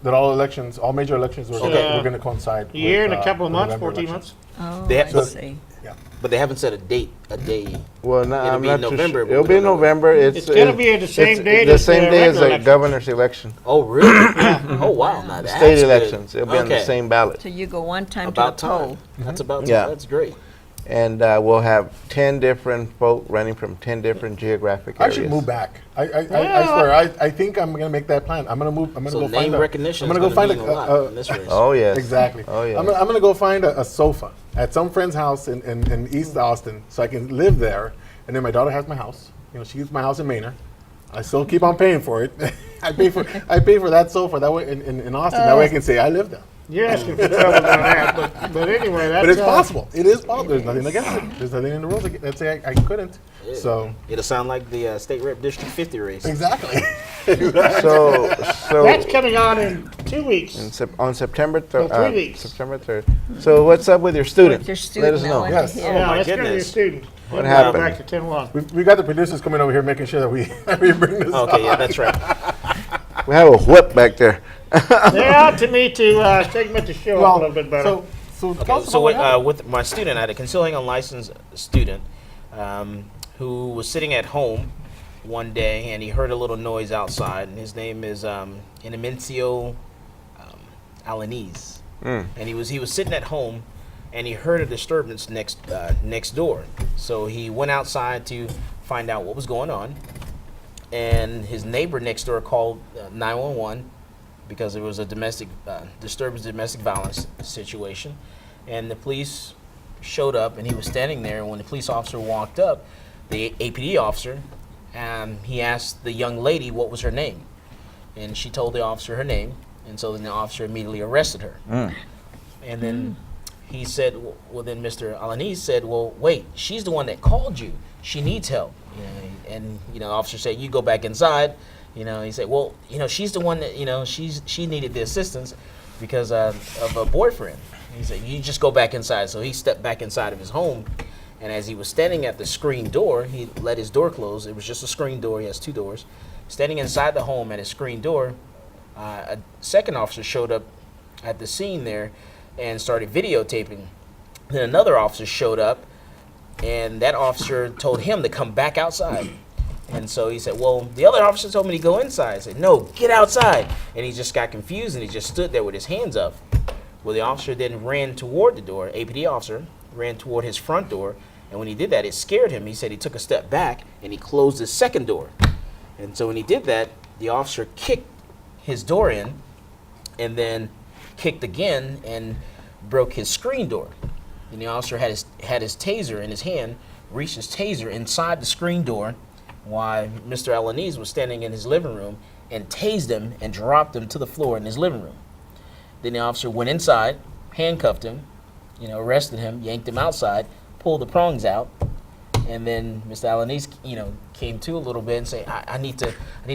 that all elections, all major elections were Okay. going to coincide. A year with, and a couple of the months, November 14 elections. months. Oh, They I have- see. But they haven't set a day. Well, no, It'll I'm be not in too November, sure. but It'll we be don't know. November. It's gonna be the same day The as same the day as the regular election. governor's election. Oh, really? Oh, wow. Now that's State good. elections. It'll be on the Okay. same ballot. So you go one time About to the poll. time. That's about time. Yeah. That's great. And we'll have 10 different folk running from 10 different geographic I areas. should move back. I Yeah. swear. I think I'm gonna make that plan. I'm gonna move. I'm gonna So go find name a. recognition I'm is gonna go going find to mean a lot in this race. Oh, yes. Exactly. Oh, yeah. I'm gonna go find a sofa at some friend's house in East Austin, so I can live there. And then my daughter has my house. You know, she uses my house in Manor. I still keep on paying for it. I pay for that sofa that way in Austin. That way I can say I live there. You're asking for trouble doing that, but anyway, that's. But it's possible. It is possible. There's nothing against it. There's nothing in the rules that say I couldn't. Yeah. So It'll sound like the State Rep District 50 race. exactly. So That's coming on in 2 weeks. on September 3rd. Oh, 3 weeks. September 3rd. So what's up with your student? Your Let student, us I know. want Yes. to hear. Yeah, my that's gonna be a goodness. student. What We'll happened? Go back to 10-1. We got the producers coming over here making sure that we, we bring this Okay, yeah, up. that's right. We have a whip back there. They're out to me to segment the show up a little bit better. So tell Okay, us so about what happened. with my student, I had a concealing unlicensed student who was sitting at home one day and he heard a little noise outside, and his name is Inamincio Alanese. And he was sitting at home and he heard a disturbance next door. So he went outside to find out what was going on, and his neighbor next door called 911 because there was a domestic violence situation, and the police showed up, and he was standing there. And when the police officer walked up, the APD officer, he asked the young lady what was her name, and she told the officer her name, and so then the officer immediately arrested her. And then he said, well, then Mr. Alanese said, well, wait, she's the one that called you. She needs help. You know, and the officer said, you go back inside. He said, well, she's the one that, she needed the assistance because of a boyfriend. He said, you just go back inside. So he stepped back inside of his home, and as he was standing at the screen door, he let his door close. It was just a screen door. He has 2 doors. Standing inside the home at his screen door, a second officer showed up at the scene there and started videotaping. Then another officer showed up, and that officer told him to come back outside. And so he said, well, the other officer told me to go inside. I said, no, get outside. And he just got confused, and he just stood there with his hands up. Well, the officer then ran toward the door. APD officer ran toward his front door, and when he did that, it scared him. He said he took a step back, and he closed his second door. And so when he did that, the officer kicked his door in, and then kicked again and broke his screen door. And the officer had his taser in his hand, reached his taser inside the screen door while Mr. Alanese was standing in his living room, and tased him and dropped him to the floor in his living room. Then the officer went inside, handcuffed him, arrested him, yanked him outside, pulled the prongs out, and then Mr. Alanese, came to a little bit and said, I need to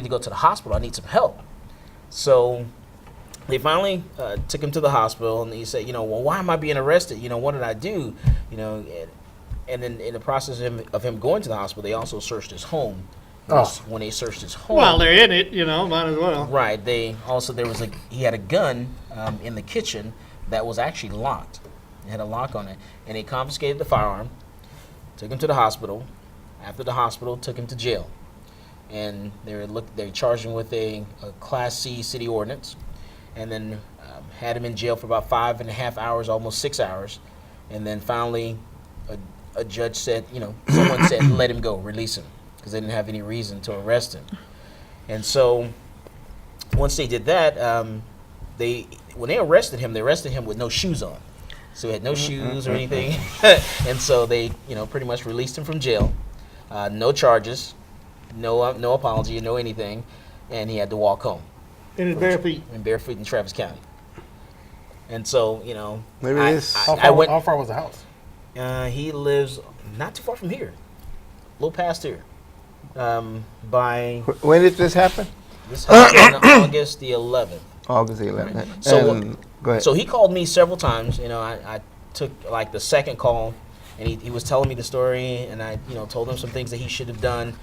go to the hospital. I need some help. So they finally took him to the hospital, and he said, well, why am I being arrested? What did I do? And then in the process of him going to the hospital, they also searched his home. When they searched his home. Well, they're in it, might as well. Right. He had a gun in the kitchen that was actually locked. It had a lock on it, and they confiscated the firearm, took him to the hospital. After the hospital, took him to jail, and they charged him with a Class C city ordinance, and then had him in jail for about 5.5 hours, almost 6 hours, and then finally a judge said, someone said, let him go, release him, because they didn't have any reason to arrest him. And so once they did that, when they arrested him with no shoes on. So he had no shoes or anything. And so they, pretty much released him from jail. No charges, no apology, no anything. And he had to walk home In his bare feet. in Travis County. And so, Maybe I- this. I- How far was the house? he lives not too far from here, a little past here. When did this happen? This happened on August the 11th. August the 11th. So And- go ahead. So he called me several times. I took like the second call, and he was telling me the story, and I told him some things that he should have done.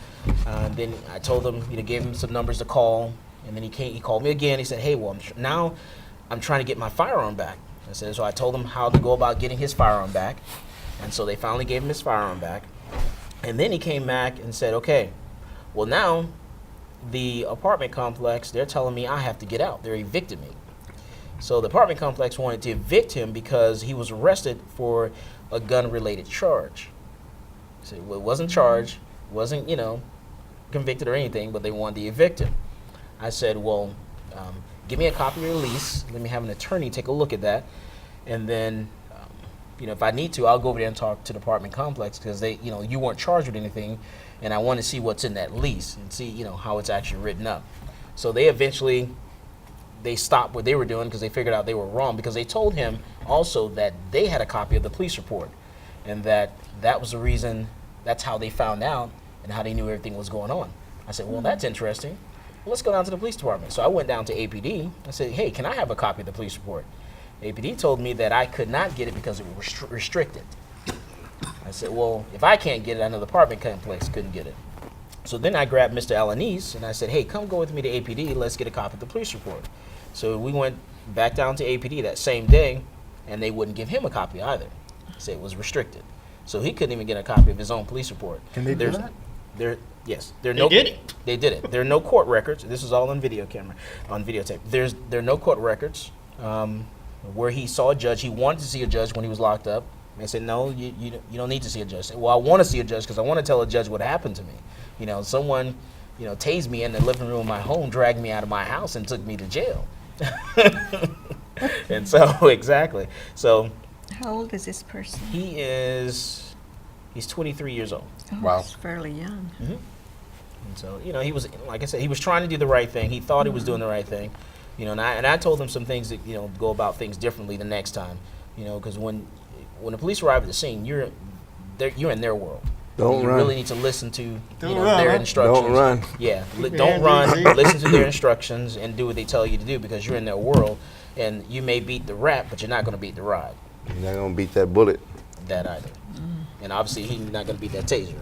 Then I told him, gave him some numbers to call, And then he called me again. He said, hey, well, now I'm trying to get my firearm back. I said, so I told him how to go about getting his firearm back. And so they finally gave him his firearm back. And then he came back and said, okay, well, now the apartment complex, they're telling me I have to get out. They're evicting me. So the apartment complex wanted to evict him because he was arrested for a gun-related charge. So it wasn't charged, wasn't, convicted or anything, but they wanted to evict him. I said, well, give me a copy of your lease. Let me have an attorney take a look at that. And then, if I need to, I'll go over there and talk to the apartment complex because they, you weren't charged with anything. And I want to see what's in that lease and see, how it's actually written up. So they stopped what they were doing because they figured out they were wrong because they told him also that they had a copy of the police report and that was the reason, that's how they found out and how they knew everything was going on. I said, well, that's interesting. Well, let's go down to the police department. So I went down to APD. I said, hey, can I have a copy of the police report? APD told me that I could not get it because it was restricted. I said, well, if I can't get it, I know the apartment complex couldn't get it. So then I grabbed Mr. Alanis and I said, hey, come go with me to APD. Let's get a copy of the police report. So we went back down to APD that same day, and they wouldn't give him a copy either. They said it was restricted. So he couldn't even get a copy of his own police report. Can they do that? Yes. They did it. They did it. There are no court records. This is all on videotape. There are no court records where he saw a judge. He wanted to see a judge when he was locked up. They said, no, you don't need to see a judge. I said, well, I want to see a judge because I want to tell a judge what happened to me. Someone, tased me in the living room of my home, dragged me out of my house, and took me to jail. And so, exactly. So How old is this person? he's 23 years old. Oh, Wow. he's fairly young. And so, he was, like I said, he was trying to do the right thing. He thought he was doing the right thing. And I told him some things that, go about things differently the next time. Because when the police arrive at the scene, you're in their world. Don't you run. really need to listen to Don't run, their huh? instructions. Don't run. Yeah, Keep your don't hands run. easy. Listen to their instructions and do what they tell you to do because you're in their world. And you may beat the rap, but you're not going to beat the ride. You're not going to beat that bullet. That either. And obviously, he's not going to beat that taser.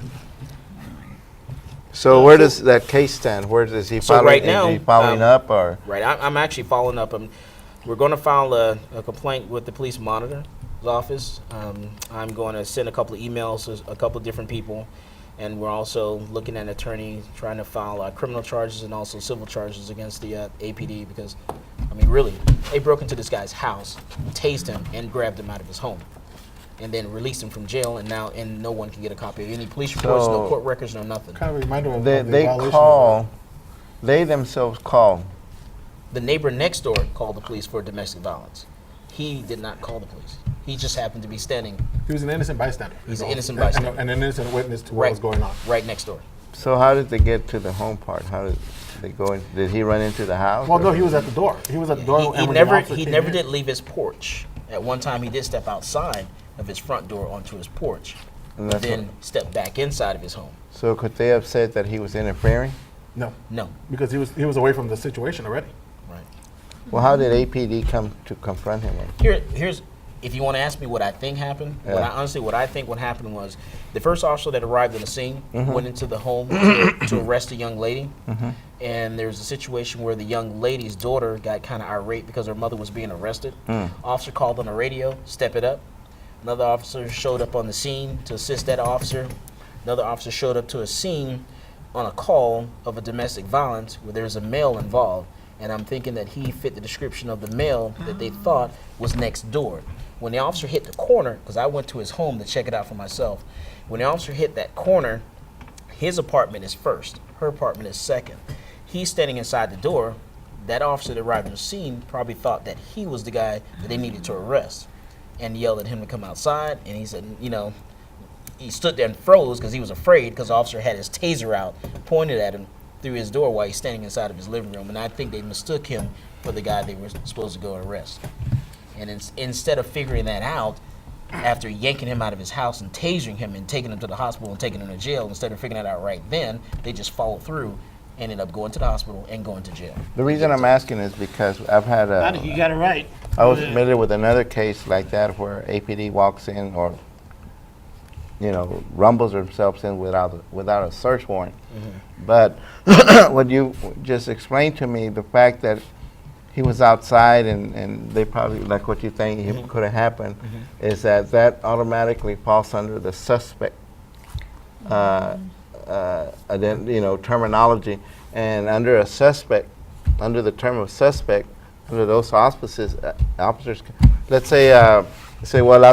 So where does that case stand? Where is he So following, right now, is he following up or? Right. I'm actually following up. We're going to file a complaint with the police monitor's office. I'm going to send a couple of emails to a couple of different people. And we're also looking at an attorney trying to file criminal charges and also civil charges against the APD because, really, they broke into this guy's house, tased him, and grabbed him out of his home. And then released him from jail, and no one can get a copy of any police reports, no So- court records, no nothing. Kind of a reminder of They, of the they violation of call, they themselves call. The neighbor next door called the police for domestic violence. He did not call the police. He just happened to be standing He was an innocent bystander. He's an And- innocent and- bystander. And an innocent witness to what was going on. right next door. So how did they get to the home part? How did they go in? Did he run into the house? Well, or- no, he was at the door. He was at the door. He and when the never officer came in- did leave his porch. At one time, he did step outside of his front door onto his porch, And but that's then stepped back inside of his home. So could they have said that he was interfering? No, No, because he was away from the situation already. right. Well, how did APD come to confront him? Here's if you want to ask me what I think happened. Yeah. What I think what happened was the first officer that arrived on the scene Mm-hmm. went into the home to arrest a young lady, and there was a situation where the young lady's daughter got kind of irate because her mother was being arrested. Mm. Officer called on the radio, step it up. Another officer showed up on the scene to assist that officer. Another officer showed up to a scene on a call of a domestic violence where there's a male involved. And I'm thinking that he fit the description of the male that they thought was next door. When the officer hit the corner, because I went to his home to check it out for myself, when the officer hit that corner, his apartment is first, her apartment is second. He's standing inside the door. That officer that arrived on the scene probably thought that he was the guy that they needed to arrest and yelled at him to come outside. And he said, he stood there and froze because he was afraid because the officer had his taser out, pointed at him through his door while he's standing inside of his living room. And I think they mistook him for the guy they were supposed to go arrest. And instead of figuring that out, after yanking him out of his house and tasering him and taking him to the hospital and taking him to jail, instead of figuring that out right then, they just followed through, ended up going to the hospital and going to jail. The reason I'm asking is because I've had You got it right. I was familiar with another case like that where APD walks in or rumbles themselves in without a search warrant. But what you just explained to me, the fact that he was outside and they probably, like what you think could have happened, is that automatically falls under the suspect terminology. And under a suspect, under the term of suspect, under those auspices, officers, let's say, well,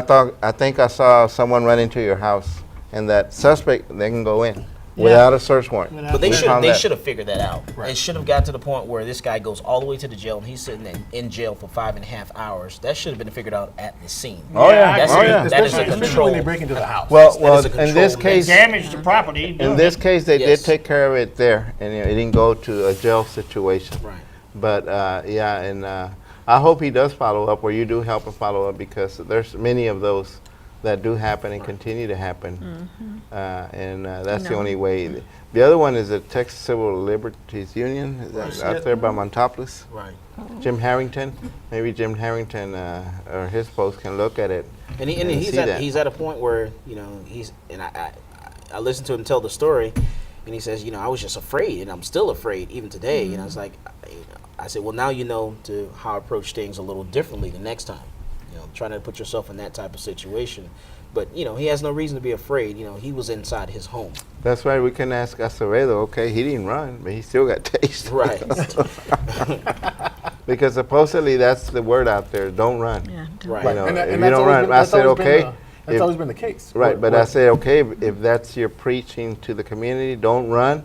I think I saw someone run into your house, and that suspect, they can go in without a search warrant. But they We should found they that. should have figured that out. It should have got to the point where this guy goes all the way to the jail and he's sitting in jail for 5.5 hours. That should have been figured out at the scene. Oh yeah, That's oh it. yeah. That is a Especially control. when they break into the house. Well, That is a in this control case, Damage to property. in this case, they Yes. did take care of it there, and it didn't go to a jail situation. Right. But yeah, and I hope he does follow up, or you do help him follow up, because there's many of those that do happen and continue to happen, and that's the No. only way. The other one is the Texas Civil Liberties Union, is that out there by Montopolis. Right. Jim Harrington, maybe Jim Harrington or his folks can look at it. And and he's see at that. he's at a point where I listened to him tell the story, and he says, I was just afraid, and I'm still afraid even today. And I was like, I said, well, now you know to how to approach things a little differently the next time. Trying to put yourself in that type of situation. But, he has no reason to be afraid. He was inside his home. That's why we can ask Acevedo, okay, he didn't run, but he still got tased. Right. Because supposedly that's the word out there, don't run. Yeah, Right. You know, And if you that's don't always run, been- I that's said, always been okay. the- That's if- always been the case. Right, but I Where- said, okay, if that's your preaching to the community, don't run.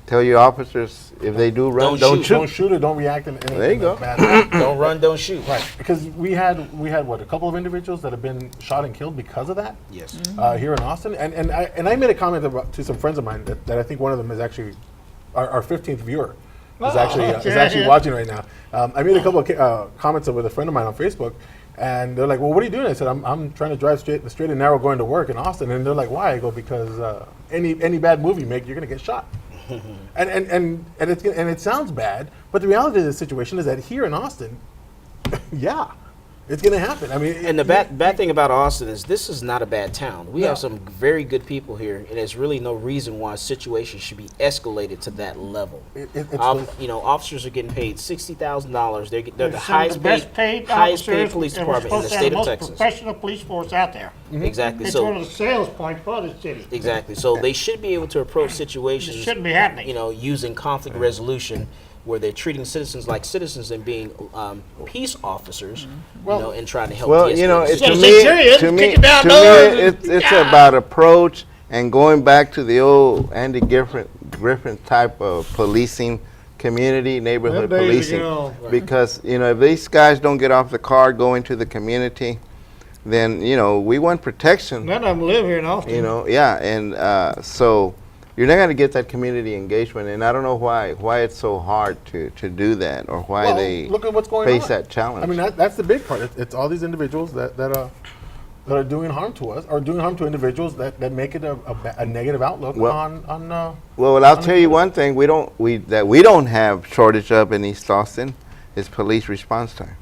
Tell your officers, if they do run, Don't don't shoot. don't shoot. shoot or don't react in There you go. bad. Don't run, don't shoot. Right, because we had what, a couple of individuals that have been shot and killed because of that Yes. here in Austin, and I made a comment to some friends of mine that I think one of them is actually our 15th viewer is actually watching right now. I made a couple of comments with a friend of mine on Facebook, and they're like, "Well, what are you doing?" I said, "I'm trying to drive straight and narrow going to work in Austin," and they're like, "Why?" I go, "Because any bad move you make, you're gonna get shot." and it sounds bad, but the reality of the situation is that here in Austin, yeah, it's going to happen. I mean, And the bad thing about Austin is this is not a bad town. We No. have some very good people here, and there's really no reason why situations should be escalated to that level. it's Officers are getting paid $60,000. They're the They're some of highest the best paid officers, police and we're department in the supposed to have state of most Texas. professional police force out there. Exactly. It's So one of the sales points for the city. exactly. So they should be able to approach It situations. shouldn't be happening. Using conflict resolution, where they're treating citizens like citizens and being peace officers, and trying to help. Well, de-escalate it, the Gotta to say me, serious, to me, kick it down to doors me, and- it's yeah. about approach and going back to the old Andy Griffin type of policing, community neighborhood Them days policing. ago. Because if these guys don't get off the car, go into the community, then we want protection. None of them live here in Austin. Yeah, and so you're not going to get that community engagement, and I don't know why it's so hard to do that, or why they look at what's going face on. that challenge. I mean, that's the big part. It's all these individuals that are doing harm to us, or doing harm to individuals that make it a negative outlook Well- on. Well, I'll tell you one thing we don't have shortage of in East Austin is police response time.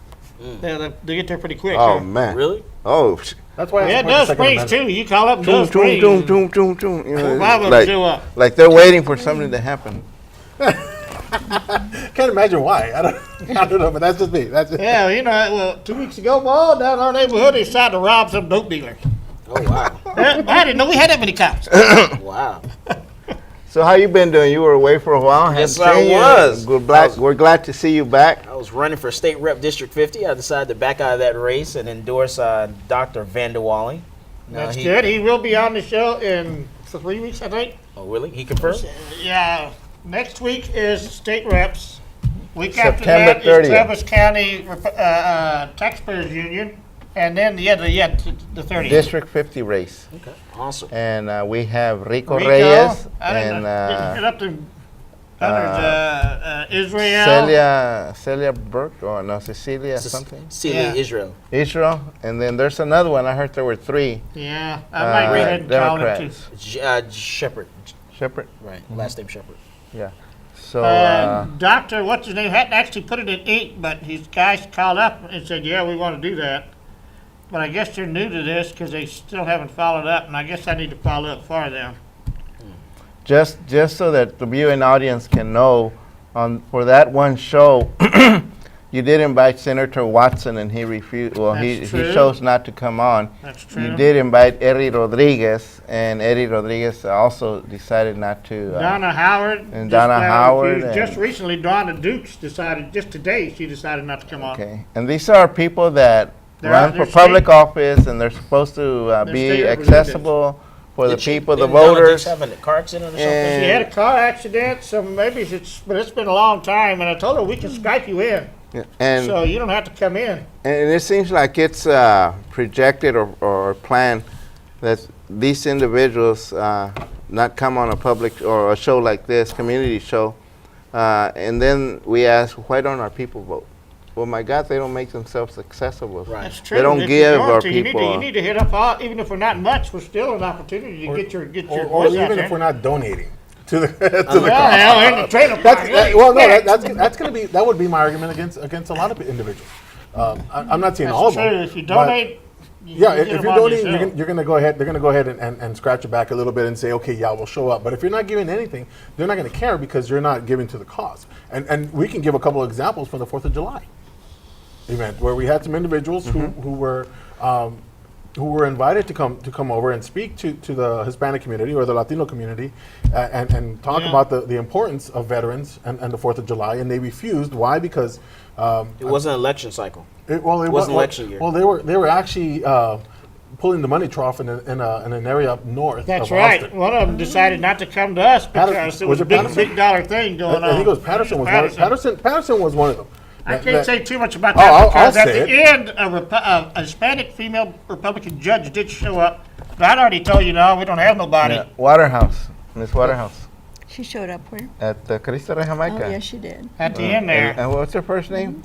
Yeah, they get there pretty quick. Oh too. man. Really? Oh. That's why I Yeah, it support the does Second Springs Amendment. too. You call up and Doom, does Springs. doom, doom, doom, doom, doom. Five of them show up. Like they're waiting for something to happen. Can't imagine why. I don't know, but that's just me. That's just, Yeah, well, 2 weeks ago, boy, down in our neighborhood, they decided to rob some dope dealers. Oh wow! I didn't know we had that many cops. Wow! So how you been doing? You were away for a while. Yes, Haven't I seen you. was. We're glad to see you back. I was running for state rep District 50. I decided to back out of that race and endorse Dr. Vanderwally. That's good. He will be on the show in 3 weeks, I think. Oh, really? He confirmed? Yeah, next week is state reps. Week after September that 30th. is Travis County Taxpayers Union, and then the 30th. District 50 race, Okay. Awesome. and we have Rico, Rico, Reyes I didn't and know. Get up to Israel. Celia Burke, or no, Cecilia something. Celia Yeah. Israel. Israel, and then there's another one. I heard there were 3 Yeah, I might go ahead and call it too. Democrats. Shepard. Shepherd. Right. Last name Shepard. Yeah. So Doctor, what's his name, hadn't actually put it in ink, but his guys called up and said, yeah, we want to do that. but I guess they're new to this because they still haven't followed up, and I guess I need to follow up for them. Just so that the viewing audience can know, for that one show, you did invite Senator Watson, and he refused. Well, he That's true. chose not to come on. That's true. You did invite Eddie Rodriguez, and Eddie Rodriguez also decided not to. Donna Howard. and just Donna now Howard refused. Just and- recently, Donna Dukes decided, just today, she decided not to come on. Okay, and these are people that They're run out- for they're public state- office, and they're supposed to They're be state representatives. accessible for the Did she- people, the didn't Donna voters. Dix have a car accident or something? And- She had a car accident, so maybe but it's been a long time, and I told her we can Skype you in, And so you don't have to come in. And it seems like it's projected or planned that these individuals not come on a public or a show like this, community show, and then we ask, why don't our people vote? Well, my God, they don't make themselves accessible. Right. That's true. They don't If give you're going our to, you need to- people. You need to hit up all, even if we're not much, we're still an opportunity to get your Or voice out even there. if we're not donating to the, to the Well, cause. hell, we're in the trailer That's, park. that, well, no, that's going to be, that would be my argument against a lot of individuals. I'm not saying all of That's them. true. If you but- donate, Yeah, you if get you're them on donating, yourself. you're gonna go ahead. They're gonna go ahead and scratch your back a little bit and say, okay, yeah, we'll show up. But if you're not giving anything, they're not gonna care because you're not giving to the cause. And we can give a couple of examples from the 4th of July event where we had some individuals who were invited to come over and speak to the Hispanic community or the Latino community and talk Yeah. about the importance of veterans and the 4th of July, and they refused. Why? Because It wasn't an election cycle. it wasn't wa- election year. Well, they were actually pulling the money trough in an area up north. That's of right. Austin. One of them decided not to come to us because it was a it big, Patterson? big dollar thing going on. I think it was Patterson. Patterson was one of them. I That- can't that- say too much about Oh, that I'll because at say the end, a Hispanic female Republican judge did show up. But I'd already told you, no, we don't have nobody. Waterhouse, Miss Waterhouse, She showed up where? at Cristo de Oh, Jamaica. yes, she did. At the end there. And what's her first name?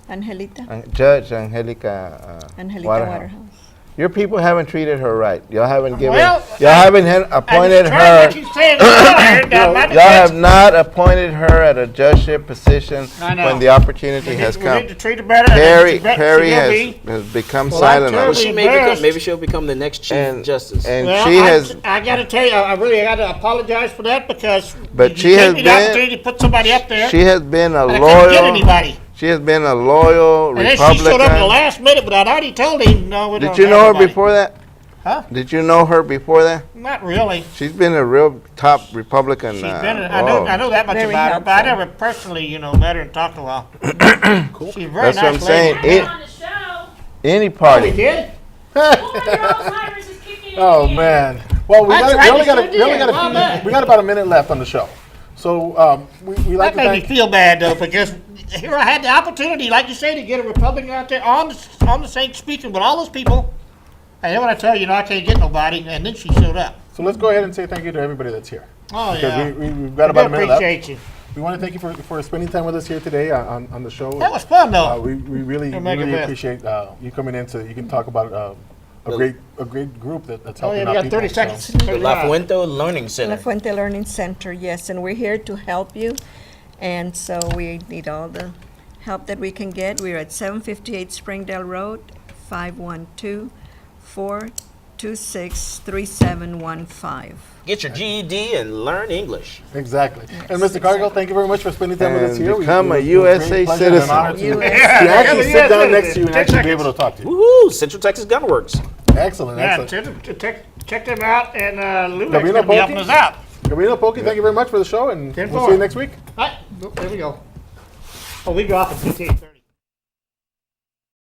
Angelita. Judge Angelica Angelita Waterhouse. Waterhouse. Your people haven't treated her right. Y'all haven't given. Well, y'all haven't appointed her. Y'all have not appointed her at a judgeship position I know. when the opportunity has We come. need to treat her better. Perry and she Perry will has, be. has become Well, silent I on Well, it. tell she you, may become, embarrassed. maybe she'll become the next chief And- justice. and Well, she has. I got to tell you, I really got to apologize for that because But you she gave has me the been- opportunity to put somebody up there. She has been a and I couldn't get loyal. anybody. She has been a loyal And then she showed up at the Republican. last minute, but I'd already told him, no, we don't Did you have know her nobody. before that? Huh? Did you know her before that? Not really. She's been a real top Republican. She's been. I know that much Very about her, but I helpful. never personally, met her and talked to her. Cool. She's a very That's what I'm nice saying. lady. It- on the show. Any Oh, we party. did? Boy, your Alzheimer's is kicking in. Oh again. man. Well, we That's got, right, we only you got, sure we only did. got a Well few, done. we got about a minute left on the show. So we like That to made me thank. feel bad though, because here I had the opportunity, like you say, to get a Republican out there on the stage speaking with all those people. And then when I tell you, I can't get nobody, and then she showed up. So let's go ahead and say thank you to everybody that's here. Oh Because yeah. we've got about a minute left. appreciate you. We want to thank you for spending time with us here today on the show. That was fun though. We really You'll make it best. appreciate you coming in so you can talk about a great group that's Oh helping yeah, out we got people. 30 So- seconds. The La Fuente Learning La Center. Fuente Learning Center, yes, and we're here to help you. And so we need all the help that we can get. We're at 758 Springdale Road, 512-426-3715. Get your GED and learn English. Exactly. And Mr. Cargill, thank you very much for spending time with us And here. become a it was USA great pleasure and an citizen. honor to USA. to actually Yeah, sit down yeah, next to you and 10 actually be seconds. able to talk to you. Woohoo! Central Texas Gunworks. Excellent, Yeah, excellent. check them out, and Lubeck's Gabino gonna be helping Polky? us out. Gabino Polky, thank you very much for the show, and 10-4. we'll see you next week. All right, there we go. Oh, we go off at 15:30.